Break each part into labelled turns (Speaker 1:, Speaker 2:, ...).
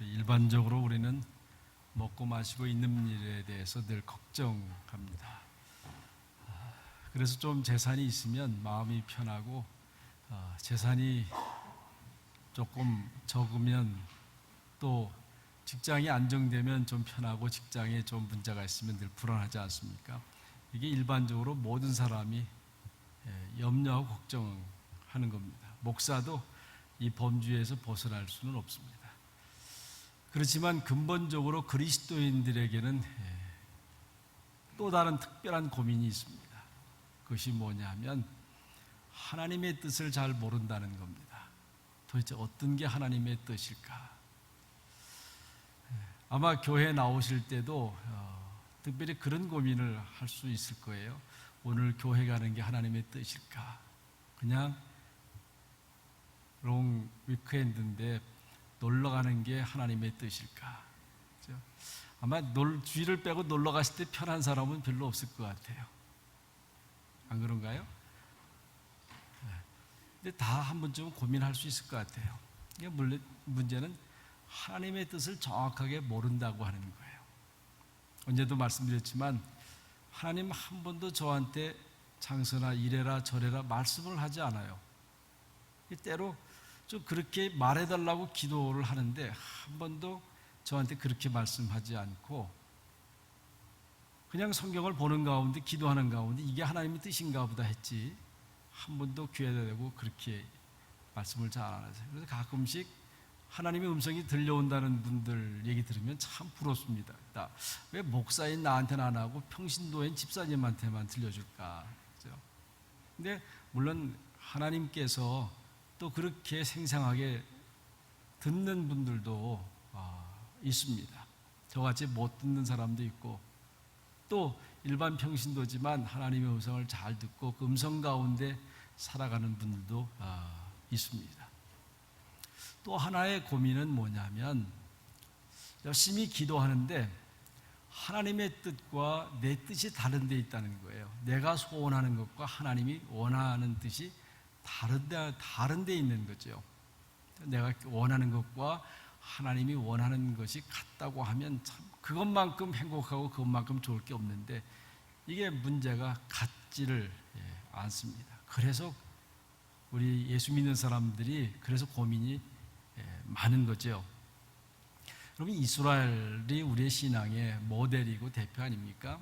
Speaker 1: 일반적으로 우리는 먹고 마시고 있는 일에 대해서 늘 걱정합니다. 그래서 좀 재산이 있으면 마음이 편하고, 재산이 조금 적으면 또 직장이 안정되면 좀 편하고, 직장에 좀 문제가 있으면 늘 불안하지 않습니까? 이게 일반적으로 모든 사람이 염려하고 걱정하는 겁니다. 목사도 이 범주에서 벗어날 수는 없습니다. 그렇지만 근본적으로 그리스도인들에게는 또 다른 특별한 고민이 있습니다. 그것이 뭐냐면 하나님의 뜻을 잘 모른다는 겁니다. 도대체 어떤 게 하나님의 뜻일까? 아마 교회 나오실 때도 특별히 그런 고민을 할 수 있을 거예요. 오늘 교회 가는 게 하나님의 뜻일까? 그냥 롱 위크엔드인데 놀러 가는 게 하나님의 뜻일까? 그렇죠? 아마 주일을 빼고 놀러 갔을 때 편한 사람은 별로 없을 것 같아요. 안 그런가요? 근데 다 한 번쯤은 고민할 수 있을 것 같아요. 물론 문제는 하나님의 뜻을 정확하게 모른다고 하는 거예요. 언제도 말씀드렸지만 하나님 한 번도 저한테 장서나 이래라 저래라 말씀을 하지 않아요. 때로 좀 그렇게 말해달라고 기도를 하는데 한 번도 저한테 그렇게 말씀하지 않고, 그냥 성경을 보는 가운데 기도하는 가운데 이게 하나님의 뜻인가 보다 했지 한 번도 귀에다 대고 그렇게 말씀을 잘 안 하세요. 그래서 가끔씩 하나님의 음성이 들려온다는 분들 얘기 들으면 참 부럽습니다. 왜 목사인 나한테는 안 하고 평신도인 집사님한테만 들려줄까? 그렇죠? 근데 물론 하나님께서 또 그렇게 생생하게 듣는 분들도 있습니다. 저같이 못 듣는 사람도 있고, 또 일반 평신도지만 하나님의 음성을 잘 듣고 그 음성 가운데 살아가는 분들도 있습니다. 또 하나의 고민은 뭐냐면 열심히 기도하는데 하나님의 뜻과 내 뜻이 다른 데 있다는 거예요. 내가 소원하는 것과 하나님이 원하는 뜻이 다른 데 있는 거죠. 내가 원하는 것과 하나님이 원하는 것이 같다고 하면 참 그것만큼 행복하고 그것만큼 좋을 게 없는데 이게 문제가 같지를 않습니다. 그래서 우리 예수 믿는 사람들이 그래서 고민이 많은 거죠. 여러분, 이스라엘이 우리의 신앙의 모델이고 대표 아닙니까?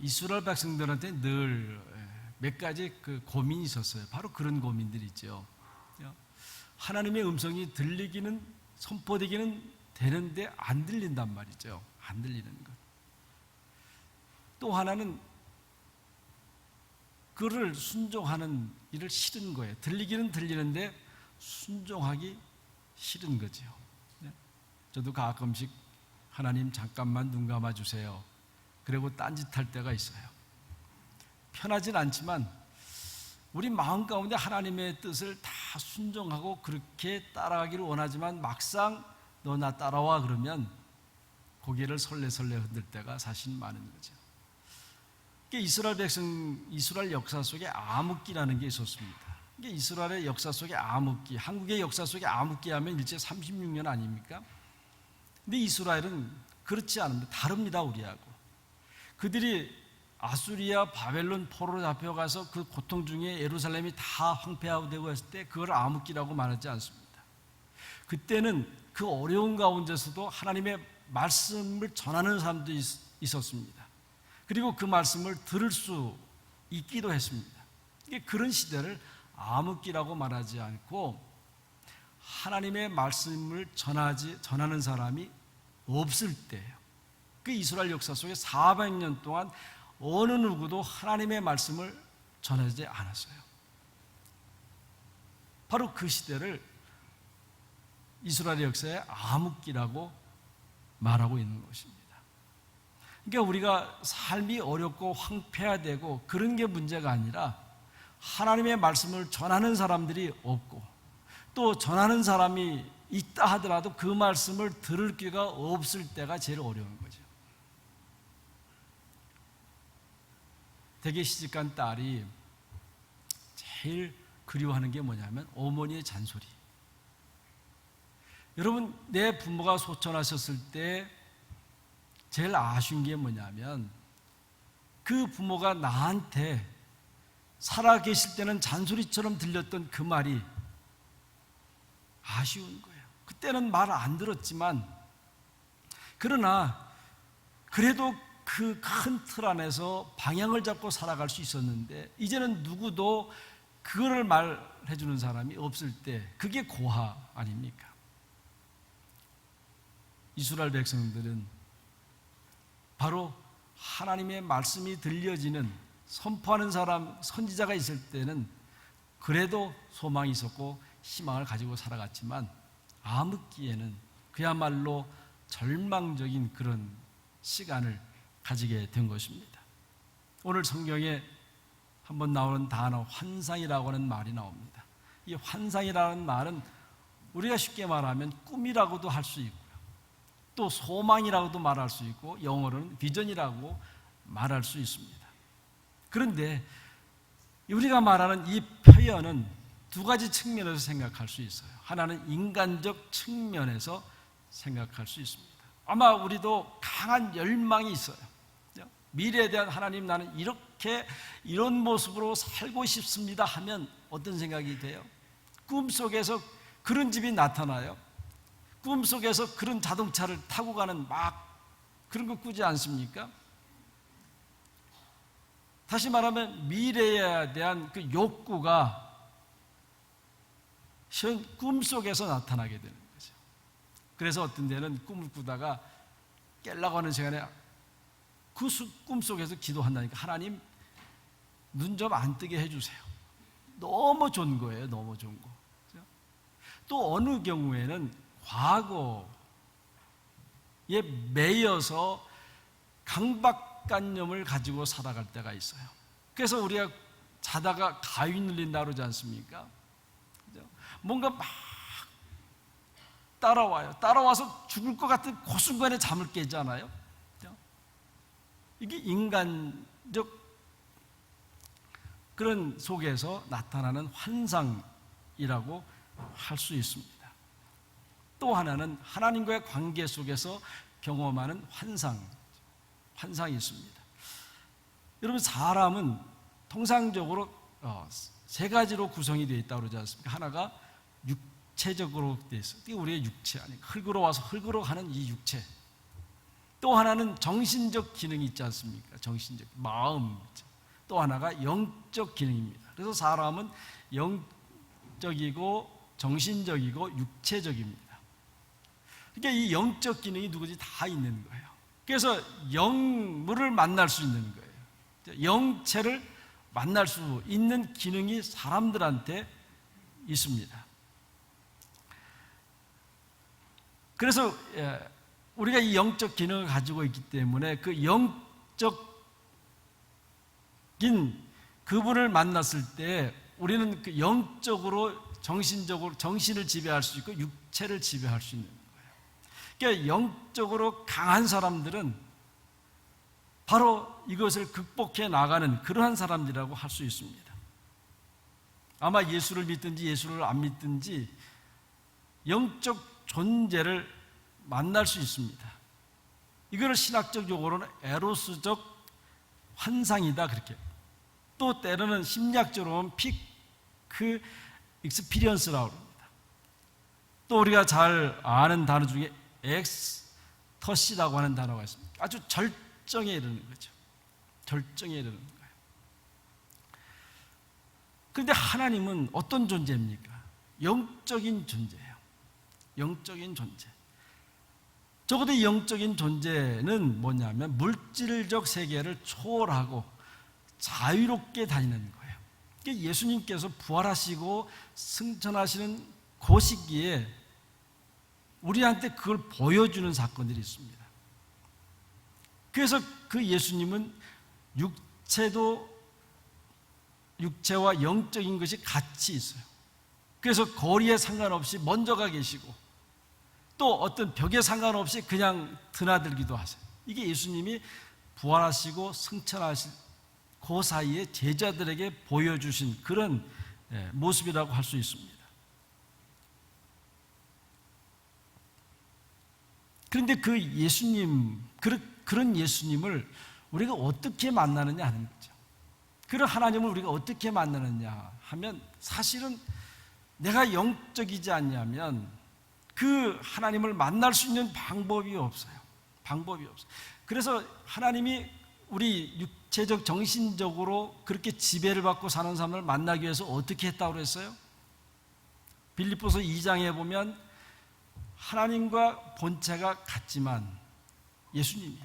Speaker 1: 이스라엘 백성들한테 늘 몇 가지 그 고민이 있었어요. 바로 그런 고민들이 있죠. 하나님의 음성이 들리기는, 선포되기는 되는데 안 들린단 말이죠. 안 들리는 것. 또 하나는 그를 순종하는 일을 싫은 거예요. 들리기는 들리는데 순종하기 싫은 거죠. 저도 가끔씩 하나님 잠깐만 눈 감아주세요. 그리고 딴짓할 때가 있어요. 편하진 않지만 우리 마음 가운데 하나님의 뜻을 다 순종하고 그렇게 따라가기를 원하지만 막상 너 나 따라와 그러면 고개를 설레설레 흔들 때가 사실 많은 거죠. 이스라엘 역사 속에 암흑기라는 게 있었습니다. 이스라엘의 역사 속에 암흑기, 한국의 역사 속에 암흑기 하면 일제 36년 아닙니까? 근데 이스라엘은 그렇지 않습니다. 다릅니다, 우리하고. 그들이 아수리아, 바벨론 포로로 잡혀가서 그 고통 중에 예루살렘이 다 황폐하고 되고 했을 때 그걸 암흑기라고 말하지 않습니다. 그때는 그 어려운 가운데서도 하나님의 말씀을 전하는 사람도 있었습니다. 그리고 그 말씀을 들을 수 있기도 했습니다. 그런 시대를 암흑기라고 말하지 않고 하나님의 말씀을 전하는 사람이 없을 때예요. 그 이스라엘 역사 속에 400년 동안 어느 누구도 하나님의 말씀을 전하지 않았어요. 바로 그 시대를 이스라엘 역사의 암흑기라고 말하고 있는 것입니다. 그러니까 우리가 삶이 어렵고 황폐화되고 그런 게 문제가 아니라 하나님의 말씀을 전하는 사람들이 없고, 또 전하는 사람이 있다 하더라도 그 말씀을 들을 기회가 없을 때가 제일 어려운 거죠. 대개 시집간 딸이 제일 그리워하는 게 뭐냐면 어머니의 잔소리. 여러분, 내 부모가 소천하셨을 때 제일 아쉬운 게 뭐냐면 그 부모가 나한테 살아계실 때는 잔소리처럼 들렸던 그 말이 아쉬운 거예요. 그때는 말 안 들었지만, 그러나 그래도 그 큰 틀 안에서 방향을 잡고 살아갈 수 있었는데, 이제는 누구도 그거를 말해 주는 사람이 없을 때 그게 고아 아닙니까? 이스라엘 백성들은 바로 하나님의 말씀이 들려지는, 선포하는 사람, 선지자가 있을 때는 그래도 소망이 있었고 희망을 가지고 살아갔지만, 암흑기에는 그야말로 절망적인 그런 시간을 가지게 된 것입니다. 오늘 성경에 한번 나오는 단어 환상이라고 하는 말이 나옵니다. 이 환상이라는 말은 우리가 쉽게 말하면 꿈이라고도 할 수 있고요, 또 소망이라고도 말할 수 있고, 영어로는 비전이라고 말할 수 있습니다. 그런데 우리가 말하는 이 표현은 두 가지 측면에서 생각할 수 있어요. 하나는 인간적 측면에서 생각할 수 있습니다. 아마 우리도 강한 열망이 있어요. 미래에 대한, 하나님 나는 이런 모습으로 살고 싶습니다 하면 어떤 생각이 돼요? 꿈속에서 그런 집이 나타나요. 꿈속에서 그런 자동차를 타고 가는 그런 거 꾸지 않습니까? 다시 말하면 미래에 대한 그 욕구가 꿈속에서 나타나게 되는 거죠. 그래서 어떤 데는 꿈을 꾸다가 깨려고 하는 시간에 그 꿈속에서 기도한다니까, 하나님 눈 좀 안 뜨게 해주세요. 너무 좋은 거예요. 너무 좋은 거. 또 어느 경우에는 과거에 매여서 강박관념을 가지고 살아갈 때가 있어요. 그래서 우리가 자다가 가위 눌린다 그러지 않습니까? 뭔가 막 따라와서 죽을 것 같은 그 순간에 잠을 깨잖아요. 이게 인간적 그런 속에서 나타나는 환상이라고 할 수 있습니다. 또 하나는 하나님과의 관계 속에서 경험하는 환상이 있습니다. 여러분, 사람은 통상적으로 세 가지로 구성이 되어 있다고 그러지 않습니까? 하나가 육체적으로 되어 있어요. 이게 우리의 육체 아니까, 흙으로 와서 흙으로 가는 이 육체. 또 하나는 정신적 기능이 있지 않습니까? 정신적, 마음. 또 하나가 영적 기능입니다. 그래서 사람은 영적이고 정신적이고 육체적입니다. 그러니까 이 영적 기능이 누구든지 다 있는 거예요. 그래서 영물을 만날 수 있는 거예요. 영체를 만날 수 있는 기능이 사람들한테 있습니다. 그래서 우리가 이 영적 기능을 가지고 있기 때문에 그 영적인 그분을 만났을 때 우리는 그 영적으로, 정신적으로, 정신을 지배할 수 있고 육체를 지배할 수 있는 거예요. 그러니까 영적으로 강한 사람들은 바로 이것을 극복해 나가는 그러한 사람들이라고 할 수 있습니다. 아마 예수를 믿든지 예수를 안 믿든지 영적 존재를 만날 수 있습니다. 이거를 신학적 용어로는 에로스적 환상이다, 그렇게. 또 때로는 심리학적으로는 피크 익스피리언스라고 합니다. 또 우리가 잘 아는 단어 중에 엑스터시라고 하는 단어가 있습니다. 아주 절정에 이르는 거죠. 절정에 이르는 거예요. 그런데 하나님은 어떤 존재입니까? 영적인 존재예요. 영적인 존재. 적어도 이 영적인 존재는 뭐냐면 물질적 세계를 초월하고 자유롭게 다니는 거예요. 예수님께서 부활하시고 승천하시는 그 시기에 우리한테 그걸 보여주는 사건들이 있습니다. 그래서 그 예수님은 육체와 영적인 것이 같이 있어요. 그래서 거리에 상관없이 먼저 가 계시고 또 어떤 벽에 상관없이 그냥 드나들기도 하세요. 이게 예수님이 부활하시고 승천하신 그 사이에 제자들에게 보여주신 그런 모습이라고 할 수 있습니다. 그런데 그 예수님, 그런 예수님을 우리가 어떻게 만나느냐 하는 거죠. 그런 하나님을 우리가 어떻게 만나느냐 하면 사실은 내가 영적이지 않냐면 그 하나님을 만날 수 있는 방법이 없어요. 방법이 없어요. 그래서 하나님이 우리 육체적, 정신적으로 그렇게 지배를 받고 사는 사람을 만나기 위해서 어떻게 했다고 그랬어요? 빌립보서 2장에 보면 하나님과 본체가 같지만 예수님이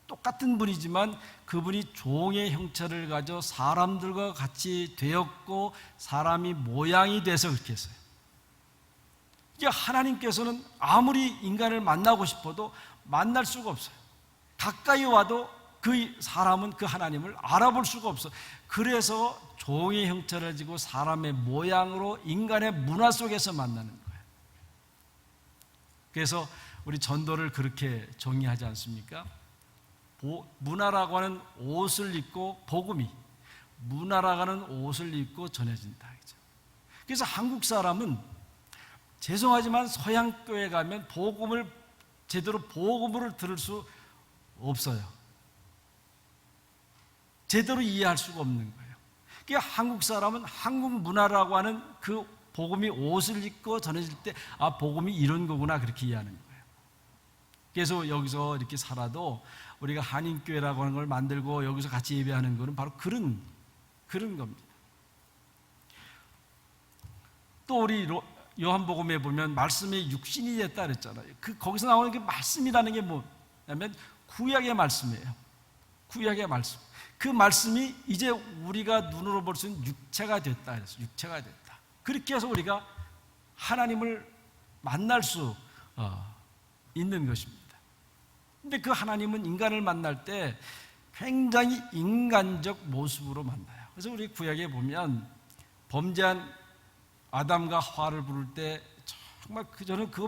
Speaker 1: 똑같은 분이지만 그분이 종의 형체를 가져 사람들과 같이 되었고 사람이 모양이 돼서 그렇게 했어요. 이게 하나님께서는 아무리 인간을 만나고 싶어도 만날 수가 없어요. 가까이 와도 그 사람은 그 하나님을 알아볼 수가 없어요. 그래서 종의 형체를 지고 사람의 모양으로 인간의 문화 속에서 만나는 거예요. 그래서 우리 전도를 그렇게 정의하지 않습니까? 문화라고 하는 옷을 입고 복음이 문화라고 하는 옷을 입고 전해진다. 그래서 한국 사람은 죄송하지만 서양 교회 가면 복음을 제대로 복음으로 들을 수 없어요. 제대로 이해할 수가 없는 거예요. 그러니까 한국 사람은 한국 문화라고 하는 그 복음이 옷을 입고 전해질 때 아, 복음이 이런 거구나 그렇게 이해하는 거예요. 그래서 여기서 이렇게 살아도 우리가 한인교회라고 하는 걸 만들고 여기서 같이 예배하는 것은 바로 그런 겁니다. 또 우리 요한복음에 보면 말씀이 육신이 됐다 그랬잖아요. 거기서 나오는 게 말씀이라는 게 뭐냐면 구약의 말씀이에요. 구약의 말씀. 그 말씀이 이제 우리가 눈으로 볼 수 있는 육체가 됐다 그랬어요. 육체가 됐다. 그렇게 해서 우리가 하나님을 만날 수 있는 것입니다. 근데 그 하나님은 인간을 만날 때 굉장히 인간적 모습으로 만나요. 그래서 우리 구약에 보면 범죄한 아담과 하와를 부를 때 정말 저는 그거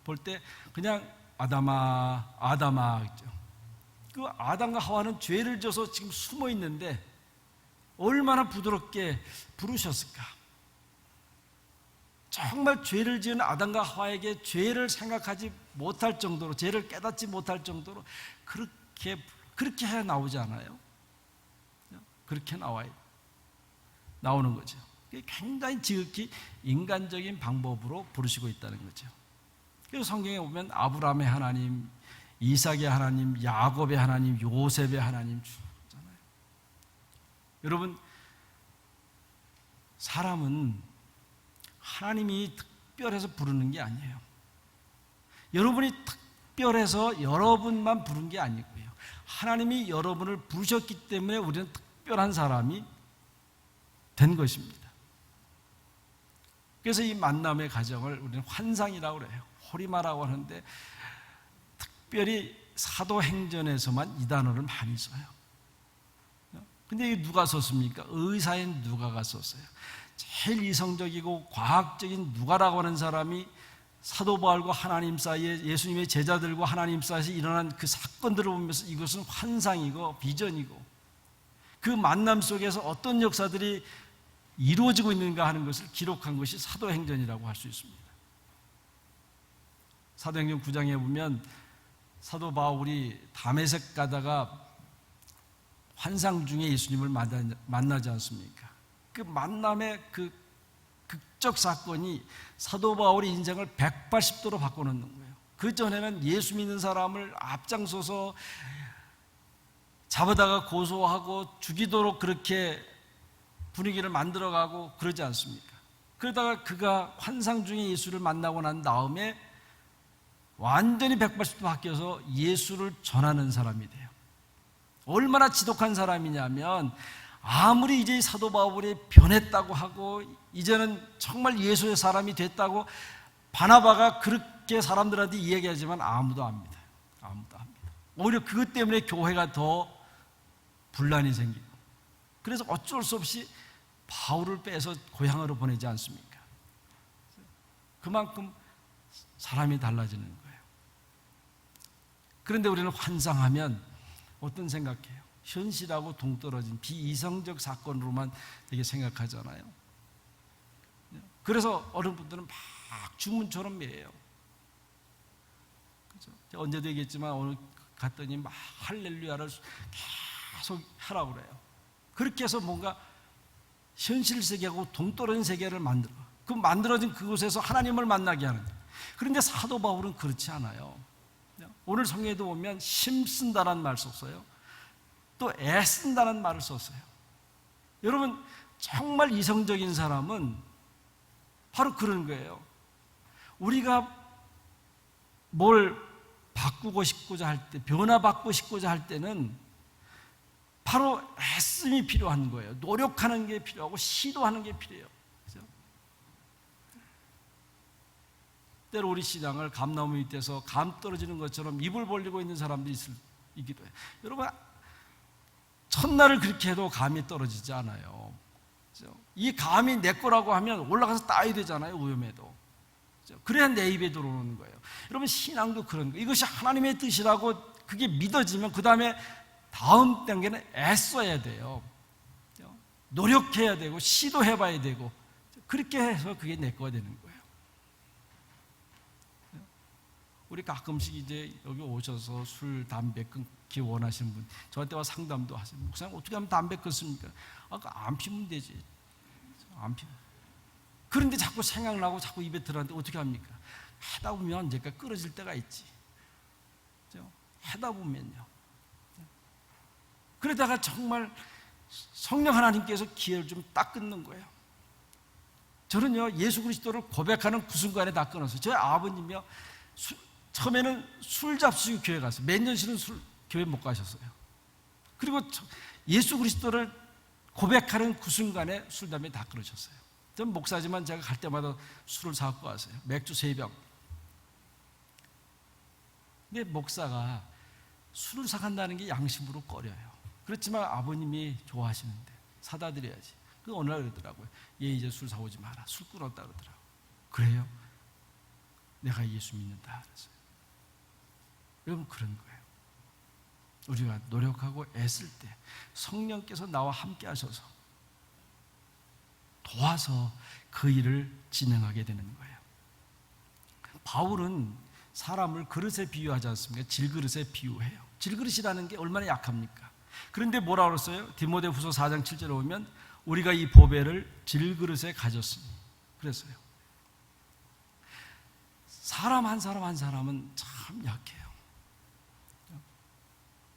Speaker 1: 볼 때 그냥 아담아 있죠. 그 아담과 하와는 죄를 져서 지금 숨어 있는데 얼마나 부드럽게 부르셨을까. 정말 죄를 지은 아담과 하와에게 죄를 생각하지 못할 정도로, 죄를 깨닫지 못할 정도로 그렇게 해 나오지 않아요? 그렇게 나오는 거죠. 굉장히 지극히 인간적인 방법으로 부르시고 있다는 거죠. 그래서 성경에 보면 아브라함의 하나님, 이삭의 하나님, 야곱의 하나님, 요셉의 하나님 주잖아요. 여러분, 사람은 하나님이 특별해서 부르는 게 아니에요. 여러분이 특별해서 여러분만 부른 게 아니고요. 하나님이 여러분을 부르셨기 때문에 우리는 특별한 사람이 된 것입니다. 그래서 이 만남의 과정을 우리는 환상이라고 그래요. 호리마라고 하는데 특별히 사도행전에서만 이 단어를 많이 써요. 근데 이게 누가 썼습니까? 의사인 누가가 썼어요. 제일 이성적이고 과학적인 누가라고 하는 사람이 사도 바울과 하나님 사이에, 예수님의 제자들과 하나님 사이에서 일어난 그 사건들을 보면서 이것은 환상이고 비전이고 그 만남 속에서 어떤 역사들이 이루어지고 있는가 하는 것을 기록한 것이 사도행전이라고 할 수 있습니다. 사도행전 9장에 보면 사도 바울이 다메섹 가다가 환상 중에 예수님을 만나지 않습니까? 그 만남의 그 극적 사건이 사도 바울의 인생을 180도로 바꿔놓는 거예요. 그 전에는 예수 믿는 사람을 앞장서서 잡아다가 고소하고 죽이도록 그렇게 분위기를 만들어가고 그러지 않습니까? 그러다가 그가 환상 중에 예수를 만나고 난 다음에 완전히 180도 바뀌어서 예수를 전하는 사람이 돼요. 얼마나 지독한 사람이냐면 아무리 이제 사도 바울이 변했다고 하고 이제는 정말 예수의 사람이 됐다고 바나바가 그렇게 사람들한테 이야기하지만 아무도 안 믿어요. 아무도 안 믿어요. 오히려 그것 때문에 교회가 더 분란이 생기고 그래서 어쩔 수 없이 바울을 빼서 고향으로 보내지 않습니까? 그만큼 사람이 달라지는 거예요. 그런데 우리는 환상하면 어떤 생각해요? 현실하고 동떨어진 비이성적 사건으로만 되게 생각하잖아요. 그래서 어느 분들은 막 주문처럼 미래요. 그죠? 언제도 얘기했지만 오늘 갔더니 막 할렐루야를 계속 하라고 그래요. 그렇게 해서 뭔가 현실 세계하고 동떨어진 세계를 만들어. 그 만들어진 그곳에서 하나님을 만나게 하는. 그런데 사도 바울은 그렇지 않아요. 오늘 성경에도 보면 힘쓴다는 말 썼어요. 또 애쓴다는 말을 썼어요. 여러분, 정말 이성적인 사람은 바로 그런 거예요. 우리가 뭘 바꾸고 싶고자 할 때, 변화받고 싶고자 할 때는 바로 애씀이 필요한 거예요. 노력하는 게 필요하고 시도하는 게 필요해요. 그렇죠? 때로 우리 신앙을 감나무 밑에서 감 떨어지는 것처럼 입을 벌리고 있는 사람들이 있기도 해요. 여러분, 첫날을 그렇게 해도 감이 떨어지지 않아요. 그렇죠? 이 감이 내 거라고 하면 올라가서 따야 되잖아요. 위험해도. 그렇죠? 그래야 내 입에 들어오는 거예요. 여러분, 신앙도 그런 거예요. 이것이 하나님의 뜻이라고 그게 믿어지면 그 다음에 다음 단계는 애써야 돼요. 노력해야 되고 시도해봐야 되고 그렇게 해서 그게 내 거가 되는 거예요. 우리 가끔씩 이제 여기 오셔서 술, 담배 끊기 원하시는 분 저한테 와 상담도 하세요. 목사님 어떻게 하면 담배 끊습니까? 안 피면 되지. 안 피면. 그런데 자꾸 생각나고 자꾸 입에 들어가는데 어떻게 합니까? 하다 보면 언제까 끊어질 때가 있지. 그렇죠? 하다 보면요. 그러다가 정말 성령 하나님께서 기회를 좀 딱 끊는 거예요. 저는요, 예수 그리스도를 고백하는 그 순간에 다 끊었어요. 저희 아버님이요, 처음에는 술 잡수고 교회 갔어요. 몇 년씩은 교회 못 가셨어요. 그리고 예수 그리스도를 고백하는 그 순간에 술, 담배 다 끊으셨어요. 전 목사지만 제가 갈 때마다 술을 사갖고 왔어요. 맥주 3병. 근데 목사가 술을 사간다는 게 양심으로 꺼려요. 그렇지만 아버님이 좋아하시는데 사다 드려야지. 그 어느 날 그러더라고요. 얘 이제 술 사오지 마라. 술 끊었다 그러더라고요. 그래요? 내가 예수 믿는다 그랬어요. 여러분, 그런 거예요. 우리가 노력하고 애쓸 때 성령께서 나와 함께 하셔서 도와서 그 일을 진행하게 되는 거예요. 바울은 사람을 그릇에 비유하지 않습니까? 질그릇에 비유해요. 질그릇이라는 게 얼마나 약합니까? 그런데 뭐라고 그랬어요? 디모데후서 4장 7절에 보면 우리가 이 보배를 질그릇에 가졌으니 그랬어요. 사람 한 사람은 참 약해요.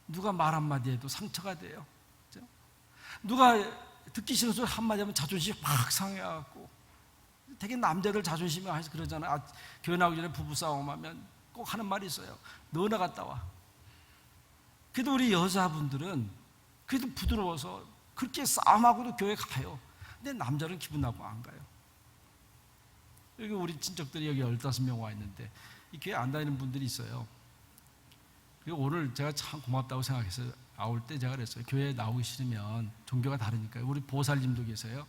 Speaker 1: 누가 말 한마디 해도 상처가 돼요. 누가 듣기 싫은 소리 한마디 하면 자존심이 막 상해갖고, 되게 남자들 자존심이 해서 그러잖아요. 교회 나오기 전에 부부싸움 하면 꼭 하는 말이 있어요. 너 나갔다 와. 그래도 우리 여자분들은 그래도 부드러워서 그렇게 싸움하고도 교회 가요. 근데 남자는 기분 나쁘고 안 가요. 여기 우리 친척들이 여기 15명 와 있는데 이 교회 안 다니는 분들이 있어요. 그리고 오늘 제가 참 고맙다고 생각했어요. 나올 때 제가 그랬어요. 교회에 나오기 싫으면, 종교가 다르니까요. 우리 보살님도 계세요.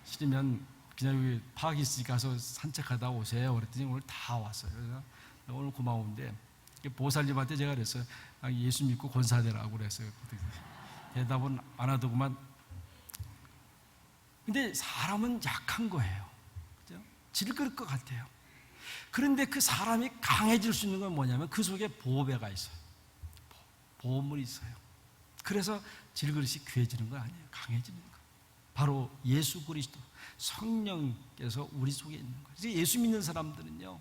Speaker 1: 싫으면 그냥 여기 파기시 가서 산책하다 오세요. 그랬더니 오늘 다 왔어요. 그래서 오늘 고마운데 보살님한테 제가 그랬어요. 예수 믿고 권사되라고 그랬어요. 대답은 안 하더구만. 근데 사람은 약한 거예요. 그죠? 질그릇 것 같아요. 그런데 그 사람이 강해질 수 있는 건 뭐냐면 그 속에 보배가 있어요. 보물이 있어요. 그래서 질그릇이 귀해지는 거 아니에요. 강해지는 거. 바로 예수 그리스도 성령께서 우리 속에 있는 거예요. 그래서 예수 믿는 사람들은요,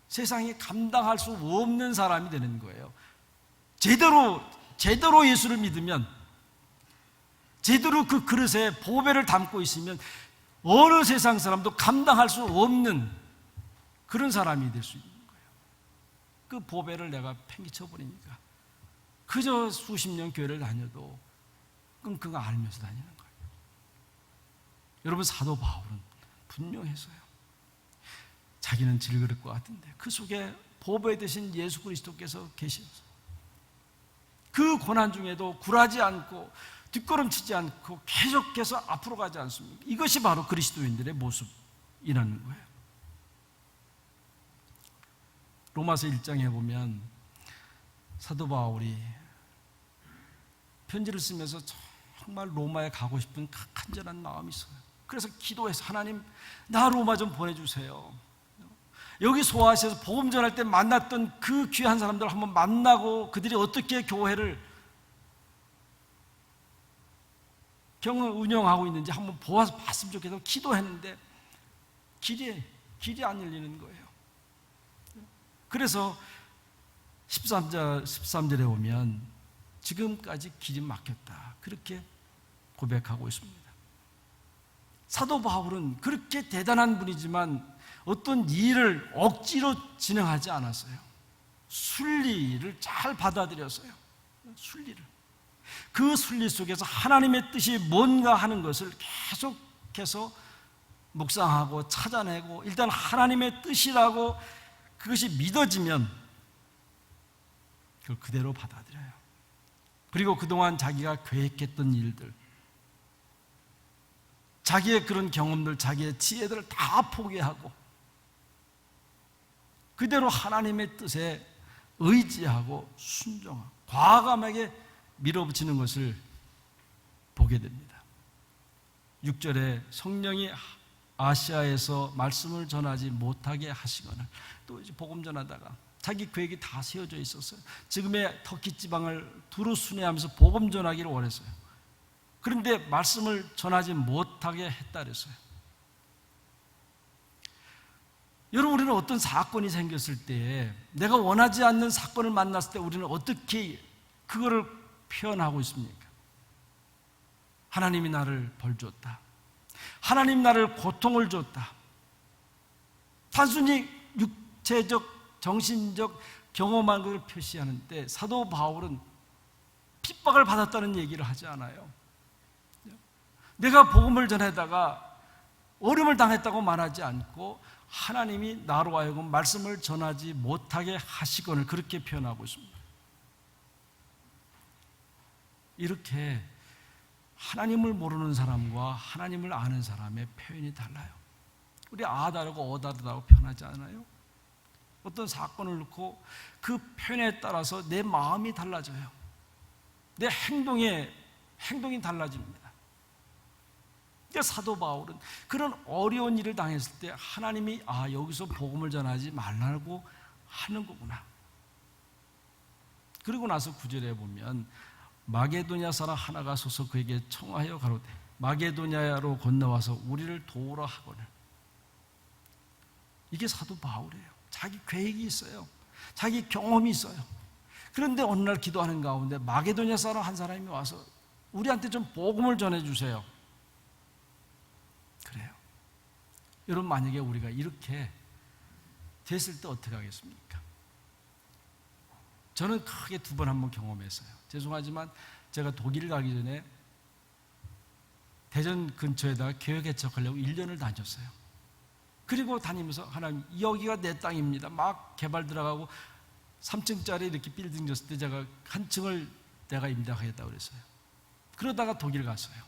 Speaker 1: 세상에 감당할 수 없는 사람이 되는 거예요. 제대로 예수를 믿으면, 제대로 그 그릇에 보배를 담고 있으면 어느 세상 사람도 감당할 수 없는 그런 사람이 될 수 있는 거예요. 그 보배를 내가 팽개쳐 버리니까 그저 수십 년 교회를 다녀도 끙끙 앓으면서 다니는 거예요. 여러분, 사도 바울은 분명했어요. 자기는 질그릇 것 같은데 그 속에 보배 되신 예수 그리스도께서 계셔서 그 고난 중에도 굴하지 않고 뒷걸음치지 않고 계속해서 앞으로 가지 않습니까? 이것이 바로 그리스도인들의 모습이라는 거예요. 로마서 1장에 보면 사도 바울이 편지를 쓰면서 정말 로마에 가고 싶은 간절한 마음이 있어요. 그래서 기도해서 하나님, 나 로마 좀 보내주세요. 여기 소아시아에서 복음 전할 때 만났던 그 귀한 사람들을 한번 만나고 그들이 어떻게 교회를 운영하고 있는지 한번 보아서 봤으면 좋겠다고 기도했는데 길이 안 열리는 거예요. 그래서 13절에 오면 지금까지 길이 막혔다, 그렇게 고백하고 있습니다. 사도 바울은 그렇게 대단한 분이지만 어떤 일을 억지로 진행하지 않았어요. 순리를 잘 받아들였어요. 순리를. 그 순리 속에서 하나님의 뜻이 뭔가 하는 것을 계속해서 묵상하고 찾아내고, 일단 하나님의 뜻이라고 그것이 믿어지면 그걸 그대로 받아들여요. 그리고 그동안 자기가 계획했던 일들, 자기의 그런 경험들, 자기의 지혜들을 다 포기하고 그대로 하나님의 뜻에 의지하고 순종하고 과감하게 밀어붙이는 것을 보게 됩니다. 6절에 성령이 아시아에서 말씀을 전하지 못하게 하시거나, 또 이제 복음 전하다가 자기 계획이 다 세워져 있었어요. 지금의 터키 지방을 두루 순회하면서 복음 전하기를 원했어요. 그런데 말씀을 전하지 못하게 했다 그랬어요. 여러분, 우리는 어떤 사건이 생겼을 때, 내가 원하지 않는 사건을 만났을 때 우리는 어떻게 그거를 표현하고 있습니까? 하나님이 나를 벌 줬다, 하나님 나를 고통을 줬다. 단순히 육체적, 정신적 경험한 것을 표시하는데 사도 바울은 핍박을 받았다는 얘기를 하지 않아요. 내가 복음을 전하다가 어려움을 당했다고 말하지 않고 하나님이 나로 하여금 말씀을 전하지 못하게 하시거늘, 그렇게 표현하고 있습니다. 이렇게 하나님을 모르는 사람과 하나님을 아는 사람의 표현이 달라요. 우리 아다르고 어다르다고 표현하지 않아요? 어떤 사건을 놓고 그 표현에 따라서 내 마음이 달라져요. 내 행동이 달라집니다. 사도 바울은 그런 어려운 일을 당했을 때 하나님이 여기서 복음을 전하지 말라고 하는 거구나. 그리고 나서 9절에 보면 마게도냐 사람 하나가 서서 그에게 청하여 가로되 마게도냐로 건너와서 우리를 도우라 하거늘. 이게 사도 바울이에요. 자기 계획이 있어요. 자기 경험이 있어요. 그런데 어느 날 기도하는 가운데 마게도냐 사람 한 사람이 와서 우리한테 좀 복음을 전해주세요. 그래요. 여러분, 만약에 우리가 이렇게 됐을 때 어떻게 하겠습니까? 저는 크게 2번 한번 경험했어요. 죄송하지만 제가 독일 가기 전에 대전 근처에다가 교회 개척하려고 1년을 다녔어요. 그리고 다니면서 하나님, 여기가 내 땅입니다. 막 개발 들어가고 3층짜리 이렇게 빌딩 졌을 때 제가 한 층을 내가 임대하겠다고 그랬어요. 그러다가 독일 갔어요.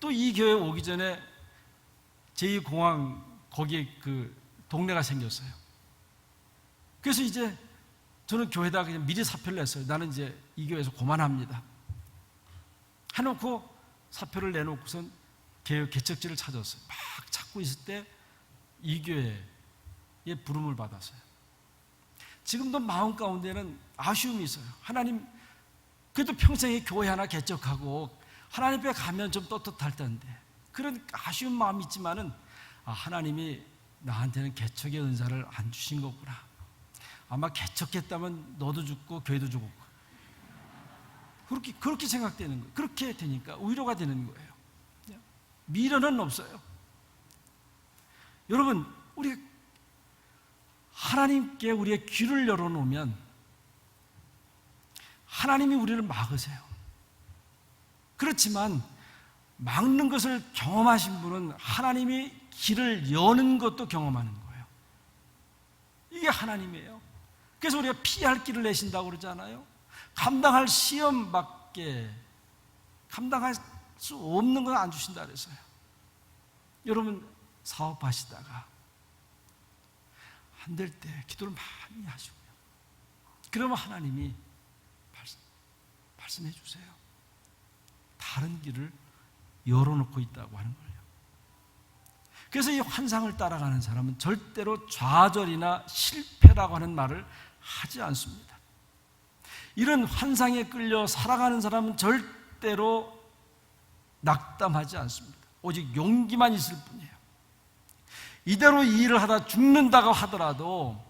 Speaker 1: 또 이 교회 오기 전에 제2공항 거기에 그 동네가 생겼어요. 그래서 이제 저는 교회에다가 그냥 미리 사표를 냈어요. 나는 이제 이 교회에서 그만합니다. 해놓고 사표를 내놓고선 개척지를 찾았어요. 막 찾고 있을 때 이 교회에 부름을 받았어요. 지금도 마음 가운데는 아쉬움이 있어요. 하나님, 그래도 평생에 교회 하나 개척하고 하나님 앞에 가면 좀 떳떳할 텐데, 그런 아쉬운 마음이 있지만은 하나님이 나한테는 개척의 은사를 안 주신 거구나. 아마 개척했다면 너도 죽고 교회도 죽고, 그렇게 생각되는 거예요. 그렇게 되니까 위로가 되는 거예요. 미련은 없어요. 여러분, 우리 하나님께 우리의 귀를 열어놓으면 하나님이 우리를 막으세요. 그렇지만 막는 것을 경험하신 분은 하나님이 길을 여는 것도 경험하는 거예요. 이게 하나님이에요. 그래서 우리가 피할 길을 내신다고 그러잖아요. 감당할 시험밖에 감당할 수 없는 건 안 주신다 그랬어요. 여러분, 사업하시다가 안 될 때 기도를 많이 하시고요. 그러면 하나님이 말씀해 주세요. 다른 길을 열어놓고 있다고 하는 거예요. 그래서 이 환상을 따라가는 사람은 절대로 좌절이나 실패라고 하는 말을 하지 않습니다. 이런 환상에 끌려 살아가는 사람은 절대로 낙담하지 않습니다. 오직 용기만 있을 뿐이에요. 이대로 이 일을 하다 죽는다고 하더라도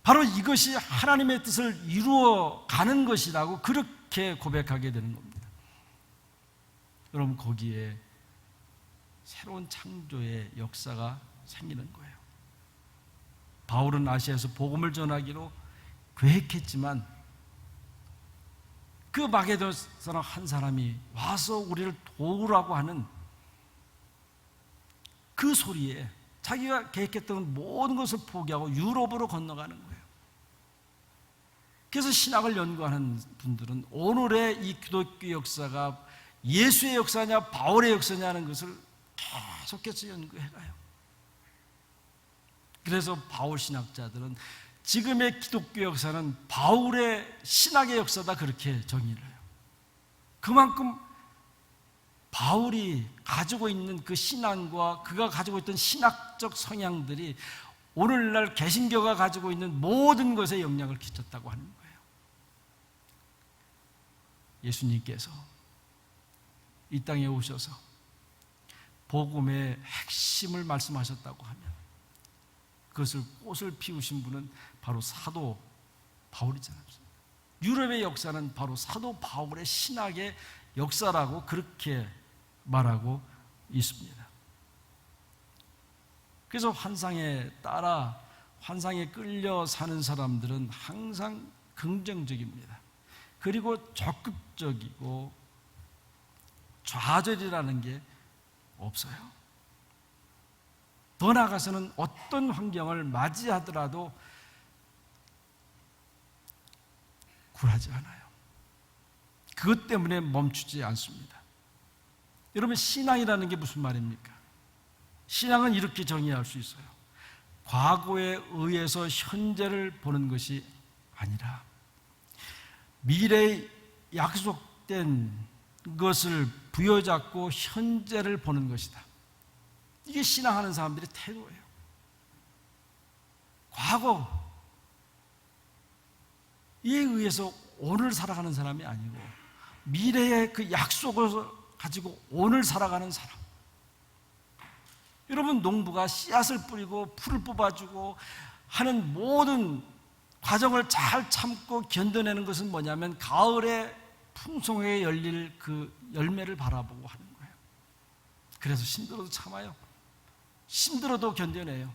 Speaker 1: 바로 이것이 하나님의 뜻을 이루어 가는 것이라고 그렇게 고백하게 되는 겁니다. 여러분, 거기에 새로운 창조의 역사가 생기는 거예요. 바울은 아시아에서 복음을 전하기로 계획했지만 그 마게도나 사람 한 사람이 와서 우리를 도우라고 하는 그 소리에 자기가 계획했던 모든 것을 포기하고 유럽으로 건너가는 거예요. 그래서 신학을 연구하는 분들은 오늘의 이 기독교 역사가 예수의 역사냐 바울의 역사냐는 것을 계속해서 연구해가요. 그래서 바울 신학자들은 지금의 기독교 역사는 바울의 신학의 역사다 그렇게 정의를 해요. 그만큼 바울이 가지고 있는 그 신앙과 그가 가지고 있던 신학적 성향들이 오늘날 개신교가 가지고 있는 모든 것에 영향을 끼쳤다고 하는 거예요. 예수님께서 이 땅에 오셔서 복음의 핵심을 말씀하셨다고 하면 그것을 꽃을 피우신 분은 바로 사도 바울이잖아요. 유럽의 역사는 바로 사도 바울의 신학의 역사라고 그렇게 말하고 있습니다. 그래서 환상에 따라 환상에 끌려 사는 사람들은 항상 긍정적입니다. 그리고 적극적이고 좌절이라는 게 없어요. 더 나아가서는 어떤 환경을 맞이하더라도 굴하지 않아요. 그것 때문에 멈추지 않습니다. 여러분, 신앙이라는 게 무슨 말입니까? 신앙은 이렇게 정의할 수 있어요. 과거에 의해서 현재를 보는 것이 아니라 미래에 약속된 것을 부여잡고 현재를 보는 것이다. 이게 신앙하는 사람들의 태도예요. 과거에 의해서 오늘 살아가는 사람이 아니고 미래의 그 약속을 가지고 오늘 살아가는 사람. 여러분, 농부가 씨앗을 뿌리고 풀을 뽑아주고 하는 모든 과정을 잘 참고 견뎌내는 것은 뭐냐면 가을에 풍성하게 열릴 그 열매를 바라보고 하는 거예요. 그래서 힘들어도 참아요. 힘들어도 견뎌내요.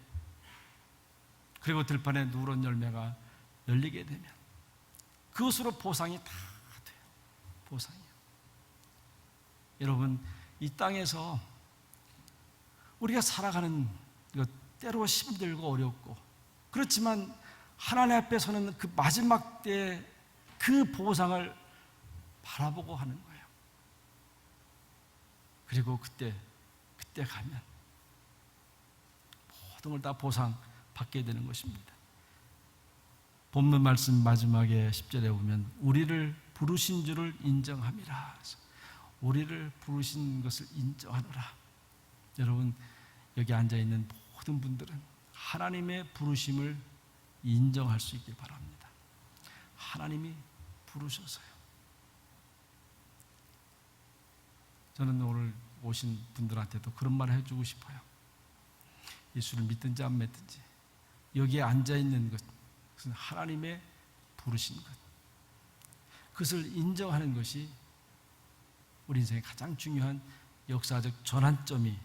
Speaker 1: 그리고 들판에 누런 열매가 열리게 되면 그것으로 보상이 다 돼요. 보상이요. 여러분, 이 땅에서 우리가 살아가는 것 때로 힘들고 어렵고 그렇지만 하나님 앞에 서는 그 마지막 때 그 보상을 바라보고 하는 거예요. 그리고 그때 가면 모든 걸 다 보상받게 되는 것입니다. 본문 말씀 마지막에 10절에 보면 우리를 부르신 줄을 인정함이라. 우리를 부르신 것을 인정하노라. 여러분, 여기 앉아있는 모든 분들은 하나님의 부르심을 인정할 수 있길 바랍니다. 하나님이 부르셔서요. 저는 오늘 오신 분들한테도 그런 말을 해주고 싶어요. 예수를 믿든지 안 믿든지 여기에 앉아있는 것은 하나님의 부르신 것, 그것을 인정하는 것이 우리 인생의 가장 중요한 역사적 전환점이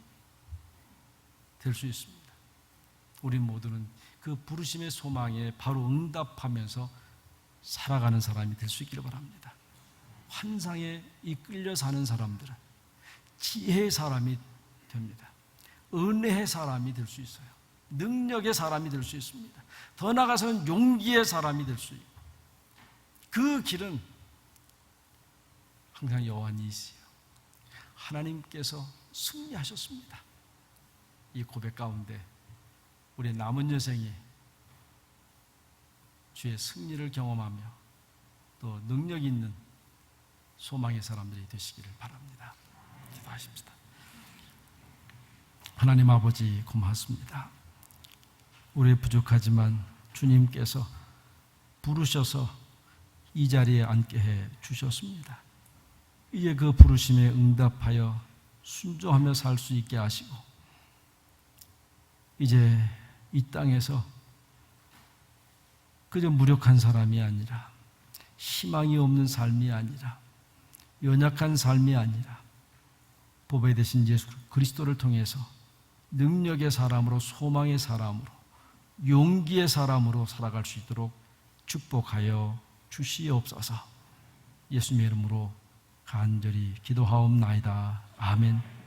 Speaker 1: 될 수 있습니다. 우리 모두는 그 부르심의 소망에 바로 응답하면서 살아가는 사람이 될 수 있기를 바랍니다. 환상에 이끌려 사는 사람들은 지혜의 사람이 됩니다. 은혜의 사람이 될 수 있어요. 능력의 사람이 될 수 있습니다. 더 나아가서는 용기의 사람이 될 수 있고, 그 길은 항상 여호와니시요 하나님께서 승리하셨습니다. 이 고백 가운데 우리의 남은 여생이 주의 승리를 경험하며 또 능력 있는 소망의 사람들이 되시기를 바랍니다. 기도하십시다. 하나님 아버지 고맙습니다. 우리 부족하지만 주님께서 부르셔서 이 자리에 앉게 해 주셨습니다. 이제 그 부르심에 응답하여 순종하며 살 수 있게 하시고, 이제 이 땅에서 그저 무력한 사람이 아니라, 희망이 없는 삶이 아니라, 연약한 삶이 아니라 보배 되신 예수 그리스도를 통해서 능력의 사람으로, 소망의 사람으로, 용기의 사람으로 살아갈 수 있도록 축복하여 주시옵소서. 예수님의 이름으로 간절히 기도하옵나이다. 아멘.